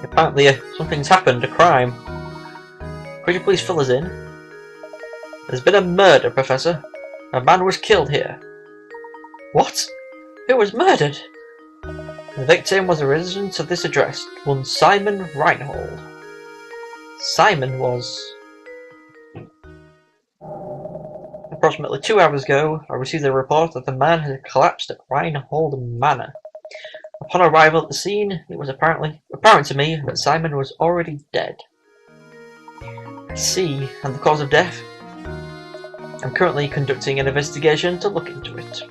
Apparently, something's happened, a crime. Could you please fill us in? There's been a murder, Professor. A man was killed here. What? Who was murdered? The victim was a resident of this address, one Simon Reinhold. Simon was... Approximately 2 hours ago, I received a report that the man had collapsed at Reinhold Manor. Upon arrival at the scene, it was apparent to me that Simon was already dead. I see, and the cause of death? I'm currently conducting an investigation to look into it.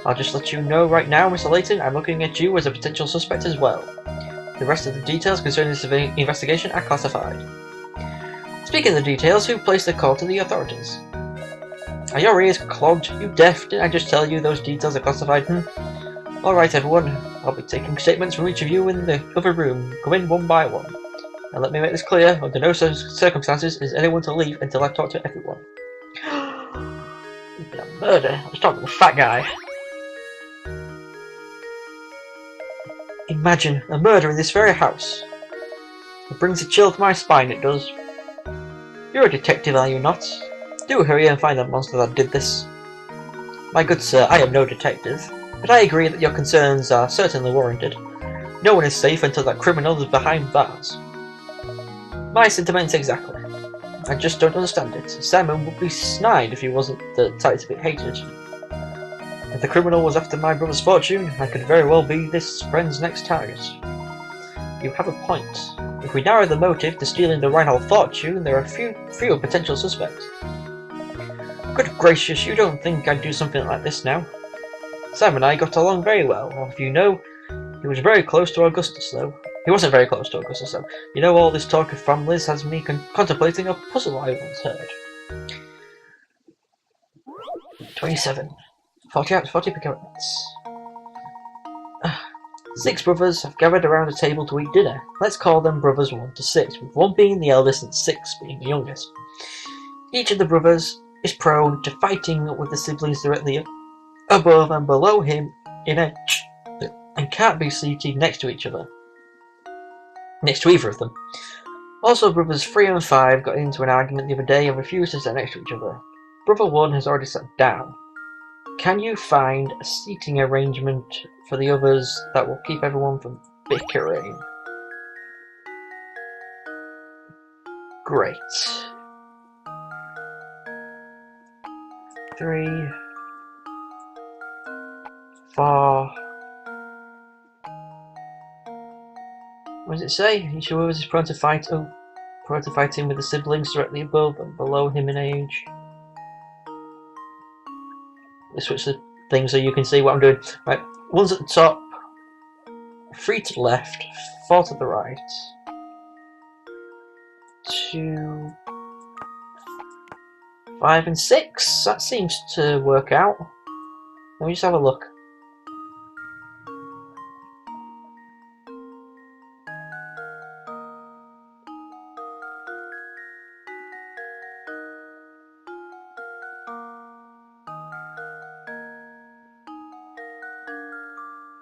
I'll just let you know right now, Mr. Layton, I'm looking at you as a potential suspect as well. The rest of the details concerning this investigation are classified. Speaking of the details, who placed the call to the authorities? Are your ears clogged? You deaf? Didn't I just tell you those details are classified? Alright everyone, I'll be taking statements from each of you in the other room. Come in one by one. Now let me make this clear, under no circumstances is anyone to leave until I've talked to everyone. There's been a murder. Let's talk to the fat guy. Imagine a murder in this very house. It brings a chill to my spine, it does. You're a detective, are you not? Do hurry and find the monster that did this. My good sir, I am no detective, but I agree that your concerns are certainly warranted. No one is safe until that criminal is behind bars. My sentiments exactly. I just don't understand it. Simon would be snide if he wasn't the type to be hated. If the criminal was after my brother's fortune, I could very well be this friend's next target. You have a point. If we narrow the motive to stealing the Reinhold fortune, there are fewer potential suspects. Good gracious, you don't think I'd do something like this now? Sam and I got along very well, or if you know, he was very close to Augustus though. He wasn't very close to Augustus though. You know, all this talk of families has me contemplating a puzzle I once heard. 27. 40 out of 40 minutes. 6 brothers have gathered around a table to eat dinner. Let's call them brothers 1 to 6, with 1 being the eldest and 6 being the youngest. Each of the brothers is prone to fighting with the siblings directly above and below him in a and can't be seated next to either of them. Also, brothers 3 and 5 got into an argument the other day and refused to sit next to each other. Brother 1 has already sat down. Can you find a seating arrangement for the others that will keep everyone from bickering? Great. 3, 4. What does it say? Each of us is prone to fighting with the siblings directly above and below him in age. Let's switch the thing so you can see what I'm doing. Right, 1's at the top, 3 to the left, 4 to the right, 2, 5 and 6. That seems to work out. Let me just have a look.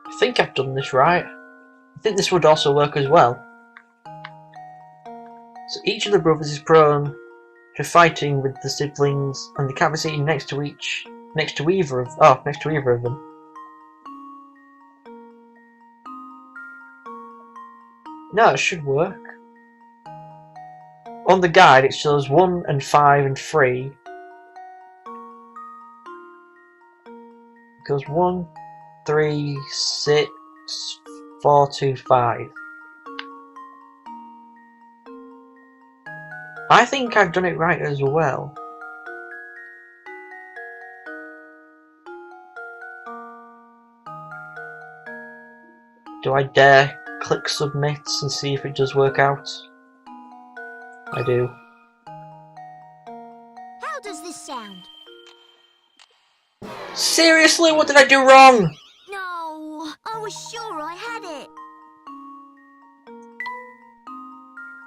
I think I've done this right. I think this would also work as well. So each of the brothers is prone to fighting with the siblings, and they can't be seated next to either of them. No, it should work. On the guide it shows 1 and 5 and 3. It goes 1, 3, 6, 4, 2, 5. I think I've done it right as well. Do I dare click submit and see if it does work out? I do. How does this sound? Seriously, what did I do wrong? No, I was sure I had it.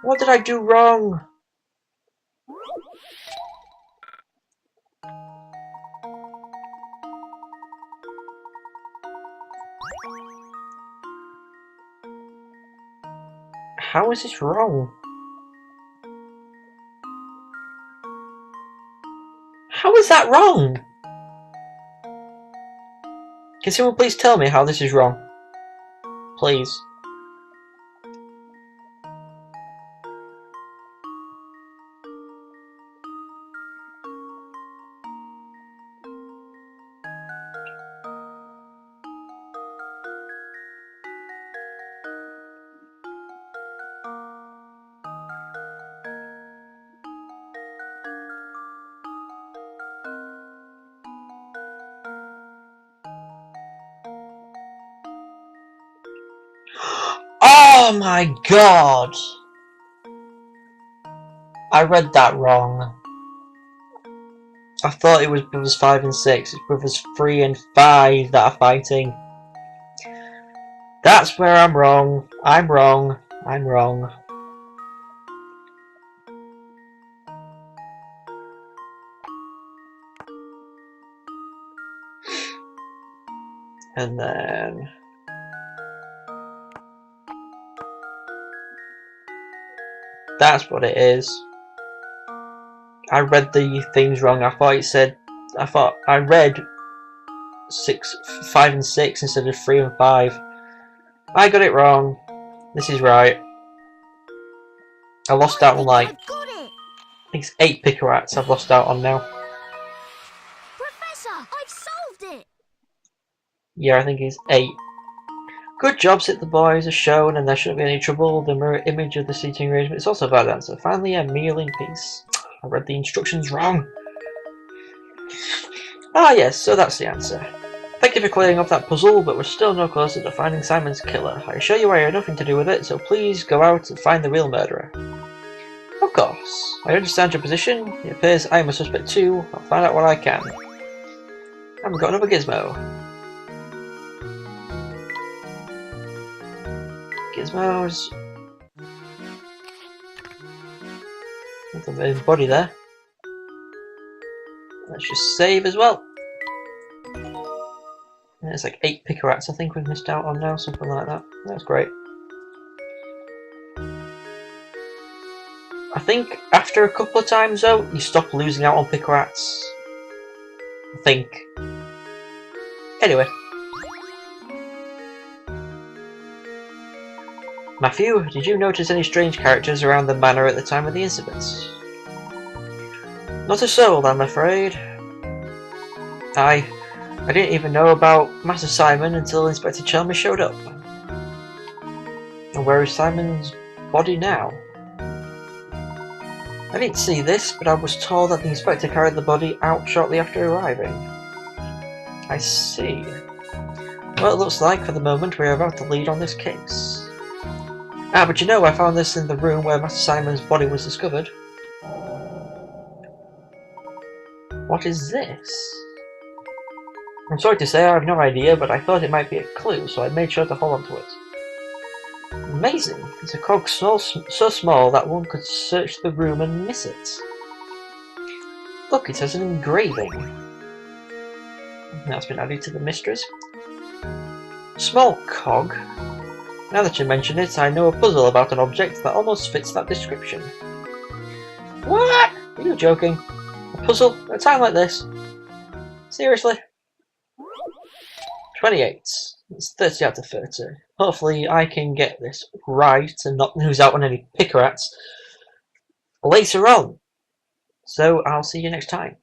What did I do wrong? How is this wrong? How is that wrong? Can someone please tell me how this is wrong? Please. Oh my god! I read that wrong. I thought it was brothers 5 and 6. It's brothers 3 and 5 that are fighting. That's where I'm wrong. I'm wrong. I'm wrong. And then... that's what it is. I read the things wrong. I thought I read 5 and 6 instead of 3 and 5. I got it wrong. This is right. I lost out on like... I've got it. I think it's 8 Pickerats I've lost out on now. Professor, I've solved it. Yeah, I think it's 8. Good job, said the boys, as shown, and there shouldn't be any trouble. The mirror image of the seating arrangement is also a valid answer. Finally, a meal in peace. I read the instructions wrong. Ah yes, so that's the answer. Thank you for clearing up that puzzle, but we're still no closer to finding Simon's killer. I assure you I had nothing to do with it, so please go out and find the real murderer. Of course. I understand your position. It appears I am a suspect too. I'll find out what I can. And we've got another gizmo. Gizmos. There's a body there. Let's just save as well. And there's like 8 Pickerats I think we've missed out on now, something like that. That's great. I think after a couple of times though, you stop losing out on Pickerats. I think. Anyway. Matthew, did you notice any strange characters around the manor at the time of the incidents? Not a soul, I'm afraid. I didn't even know about Master Simon until Inspector Chelmer showed up. And where is Simon's body now? I didn't see this, but I was told that the Inspector carried the body out shortly after arriving. I see. Well, it looks like, for the moment, we are about to lead on this case. Ah, but you know, I found this in the room where Master Simon's body was discovered. What is this? I'm sorry to say I have no idea, but I thought it might be a clue, so I made sure to hold on to it. Amazing! It's a cog so small that one could search the room and miss it. Look, it has an engraving. That's been added to the mysteries. Small cog. Now that you mention it, I know a puzzle about an object that almost fits that description. What? Are you joking? A puzzle at a time like this? Seriously? 28. It's 30 out of 30. Hopefully I can get this right and not lose out on any Pickerats later on. So I'll see you next time.